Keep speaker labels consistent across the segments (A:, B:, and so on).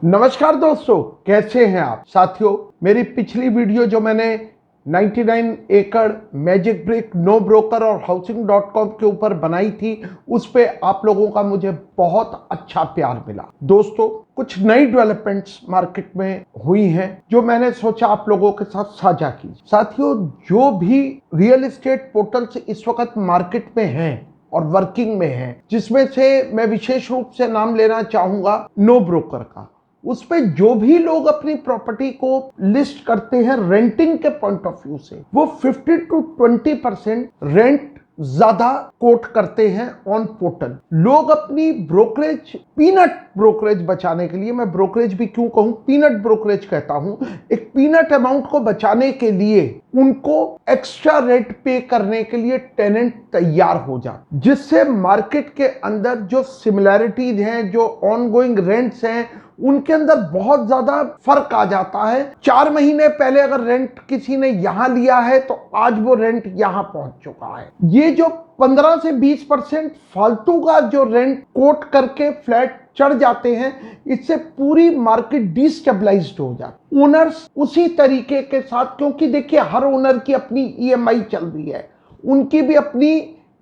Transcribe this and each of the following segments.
A: नमस्कार दोस्तों, कैसे हैं आप साथियों। मेरी पिछली वीडियो जो मैंने 99 एकड़ मैजिक ब्रिक नो ब्रोकर और हाउसिंग.com के ऊपर बनाई थी, उस पे आप लोगों का मुझे बहुत अच्छा प्यार मिला। दोस्तों, कुछ नई डेवलपमेंट्स मार्केट में हुई हैं जो मैंने सोचा आप लोगों के साथ साझा की। साथियों, जो भी रियल एस्टेट पोर्टल्स इस वक्त मार्केट में हैं और वर्किंग में हैं, जिसमें से मैं विशेष रूप से नाम लेना चाहूंगा नो ब्रोकर का, उस पे जो भी लोग अपनी प्रॉपर्टी को लिस्ट करते हैं रेंटिंग के पॉइंट ऑफ व्यू से, वो 50 to 20% रेंट ज्यादा कोट करते हैं ऑन पोर्टल। लोग अपनी ब्रोकरेज, पीनट ब्रोकरेज बचाने के लिए, मैं ब्रोकरेज भी क्यों कहूं, पीनट ब्रोकरेज कहता हूं, एक पीनट अमाउंट को बचाने के लिए उनको एक्स्ट्रा रेंट पे करने के लिए टेनेंट तैयार हो जाए, जिससे मार्केट के अंदर जो सिमिलैरिटीज हैं, जो ऑनगोइंग रेंट्स हैं, उनके अंदर बहुत ज्यादा फर्क आ जाता है। 4 महीने पहले अगर रेंट किसी ने यहां लिया है तो आज वो रेंट यहां पहुंच चुका है। ये जो 15 से 20% फालतू का जो रेंट कोट करके फ्लैट चढ़ जाते हैं, इससे पूरी मार्केट डिस्टेबलाइज्ड हो जाती। ओनर्स उसी तरीके के साथ, क्योंकि देखिए हर ओनर की अपनी ईएमआई चल रही है, उनकी भी अपनी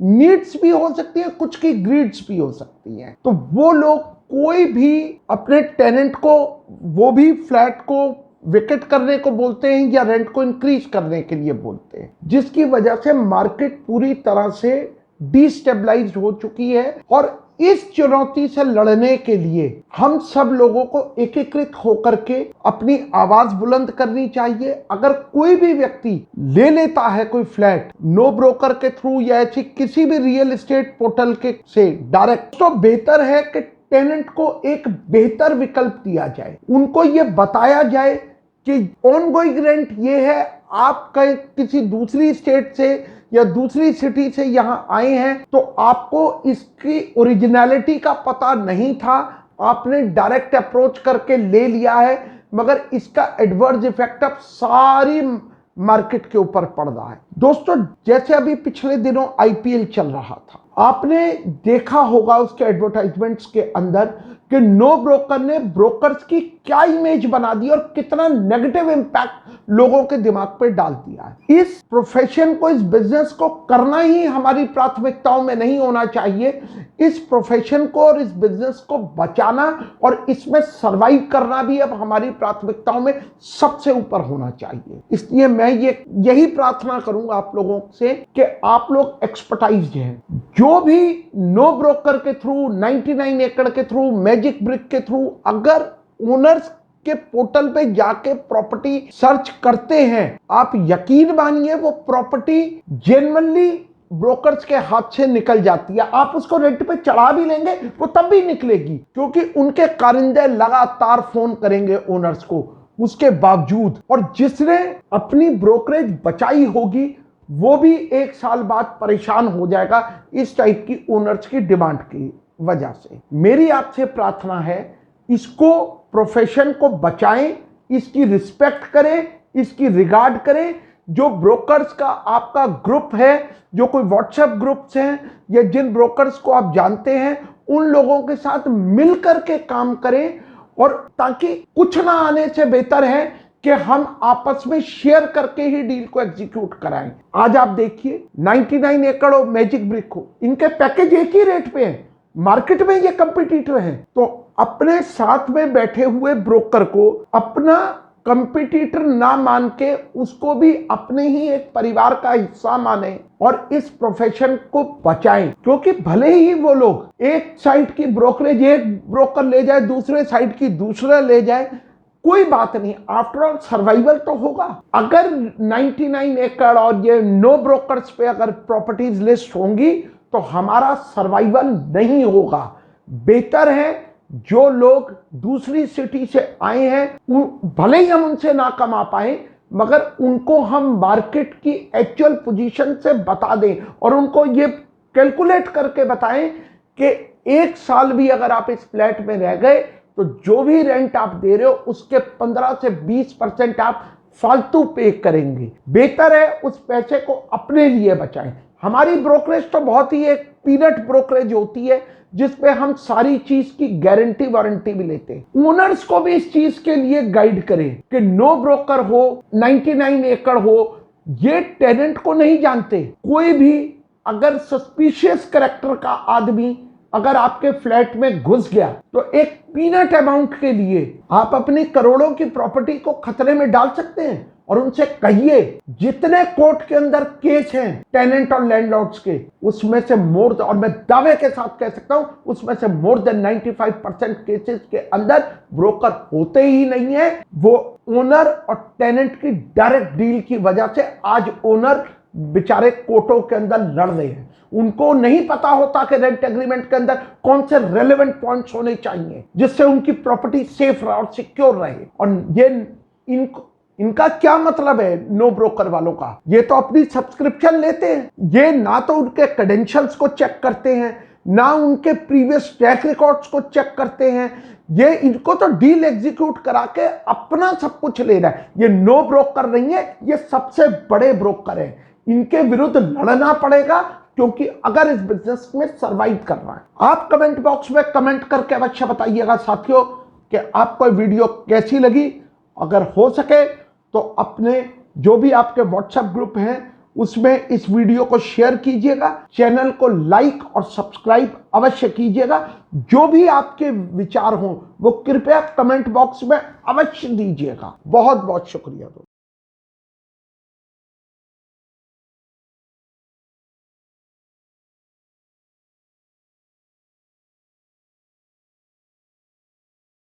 A: नीड्स भी हो सकती है, कुछ की ग्रीड्स भी हो सकती हैं, तो वो लोग कोई भी अपने टेनेंट को, वो भी फ्लैट को विकेट करने को बोलते हैं या रेंट को इंक्रीज करने के लिए बोलते हैं, जिसकी वजह से मार्केट पूरी तरह से डिस्टेबलाइज्ड हो चुकी है। और इस चुनौती से लड़ने के लिए हम सब लोगों को एकीकृत होकर के अपनी आवाज बुलंद करनी चाहिए। अगर कोई भी व्यक्ति ले लेता है कोई फ्लैट नो ब्रोकर के थ्रू या ऐसी किसी भी रियल एस्टेट पोर्टल के से डायरेक्ट, तो बेहतर है कि टेनेंट को एक बेहतर विकल्प दिया जाए, उनको यह बताया जाए कि ऑनगोइंग रेंट ये है, आप कहीं किसी दूसरी स्टेट से या दूसरी सिटी से यहां आए हैं तो आपको इसकी ओरिजिनलिटी का पता नहीं था, आपने डायरेक्ट अप्रोच करके ले लिया है, मगर इसका एडवर्स इफेक्ट अब सारी मार्केट के ऊपर पड़ रहा है। दोस्तों, जैसे अभी पिछले दिनों आईपीएल चल रहा था, आपने देखा होगा उसके एडवर्टाइजमेंट्स के अंदर कि नो ब्रोकर ने ब्रोकर्स की क्या इमेज बना दी और कितना नेगेटिव इंपैक्ट लोगों के दिमाग पर डाल दिया है। इस प्रोफेशन को, इस बिजनेस को करना ही हमारी प्राथमिकताओं में नहीं होना चाहिए। इस प्रोफेशन को और इस बिजनेस को बचाना और इसमें सर्वाइव करना भी अब हमारी प्राथमिकताओं में सबसे ऊपर होना चाहिए। इसलिए मैं यही प्रार्थना करूंगा आप लोगों से कि आप लोग एक्सपर्टाइज्ड हैं, जो भी नो ब्रोकर के थ्रू, 99 एकड़ के थ्रू, मैजिक ब्रिक के थ्रू अगर ओनर्स के पोर्टल पे जाके प्रॉपर्टी सर्च करते हैं, आप यकीन मानिए वो प्रॉपर्टी जेन्युइनली ब्रोकर्स के हाथ से निकल जाती है। आप उसको रेंट पे चढ़ा भी लेंगे, वो तब भी निकलेगी, क्योंकि उनके कारिंदे लगातार फोन करेंगे ओनर्स को उसके बावजूद। और जिसने अपनी ब्रोकरेज बचाई होगी वो भी 1 साल बाद परेशान हो जाएगा इस टाइप की ओनर्स की डिमांड की वजह से। मेरी आपसे प्रार्थना है, इसको, प्रोफेशन को बचाएं, इसकी रिस्पेक्ट करें, इसकी रिगार्ड करें। जो ब्रोकर्स का आपका ग्रुप है, जो कोई व्हाट्सएप ग्रुप्स हैं या जिन ब्रोकर्स को आप जानते हैं, उन लोगों के साथ मिलकर के काम करें, और ताकि कुछ ना आने से बेहतर है कि हम आपस में शेयर करके ही डील को एग्जीक्यूट कराएं। आज आप देखिए 99 एकड़ और मैजिक ब्रिक को, इनके पैकेज एक ही रेट पे हैं, मार्केट में ये कंपटीटर हैं, तो अपने साथ में बैठे हुए ब्रोकर को अपना कंपटीटर ना मान के उसको भी अपने ही एक परिवार का हिस्सा माने और इस प्रोफेशन को बचाएं। क्योंकि भले ही वो लोग एक साइड की ब्रोकरेज एक ब्रोकर ले जाए, दूसरे साइड की दूसरा ले जाए, कोई बात नहीं, आफ्टर ऑल सर्वाइवल तो होगा। अगर 99 एकड़ और ये नो ब्रोकर्स पे अगर प्रॉपर्टीज लिस्ट होंगी तो हमारा सर्वाइवल नहीं होगा। बेहतर है जो लोग दूसरी सिटी से आए हैं, भले ही हम उनसे ना कमा पाए, मगर उनको हम मार्केट की एक्चुअल पोजीशन से बता दें और उनको ये कैलकुलेट करके बताएं कि 1 साल भी अगर आप इस फ्लैट में रह गए तो जो भी रेंट आप दे रहे हो उसके 15 से 20% आप फालतू पे करेंगे। बेहतर है उस पैसे को अपने लिए बचाएं। हमारी ब्रोकरेज तो बहुत ही एक पीनट ब्रोकरेज होती है जिसपे हम सारी चीज की गारंटी वारंटी भी लेते हैं। ओनर्स को भी इस चीज के लिए गाइड करें कि नो ब्रोकर हो, 99 एकड़ हो, ये टेनेंट को नहीं जानते। कोई भी अगर सस्पिशियस कैरेक्टर का आदमी अगर आपके फ्लैट में घुस गया तो एक पीनट अमाउंट के लिए आप अपनी करोड़ों की प्रॉपर्टी को खतरे में डाल सकते हैं। और उनसे कहिए, जितने कोर्ट के अंदर केस हैं टेनेंट और लैंडलॉर्ड्स के, उसमें से और मैं दावे के साथ कह सकता हूं, उसमें से मोर देन 95% केसेस के अंदर ब्रोकर होते ही नहीं है। वो ओनर और टेनेंट की डायरेक्ट डील की वजह से आज ओनर बेचारे कोर्टों के अंदर लड़ रहे हैं। उनको नहीं पता होता कि रेंट एग्रीमेंट के अंदर कौन से रेलेवेंट पॉइंट्स होने चाहिए जिससे उनकी प्रॉपर्टी सेफ रहे और सिक्योर रहे। और ये इनका क्या मतलब है नो ब्रोकर वालों का? ये तो अपनी सब्सक्रिप्शन लेते हैं, ये ना तो उनके क्रेडेंशियल्स को चेक करते हैं, ना उनके प्रीवियस ट्रैक रिकॉर्ड्स को चेक करते हैं। ये इनको तो डील एग्जीक्यूट करा के अपना सब कुछ ले रहा है। ये नो ब्रोकर नहीं है, ये सबसे बड़े ब्रोकर है। इनके विरुद्ध लड़ना पड़ेगा, क्योंकि अगर इस बिजनेस में सरवाइव करना है। आप कमेंट बॉक्स में कमेंट करके अवश्य बताइएगा साथियों कि आपको वीडियो कैसी लगी। अगर हो सके तो अपने जो भी आपके व्हाट्सएप ग्रुप हैं उसमें इस वीडियो को शेयर कीजिएगा, चैनल को लाइक और सब्सक्राइब अवश्य कीजिएगा। जो भी आपके विचार हों वो कृपया कमेंट बॉक्स में अवश्य दीजिएगा। बहुत बहुत शुक्रिया दोस्तों।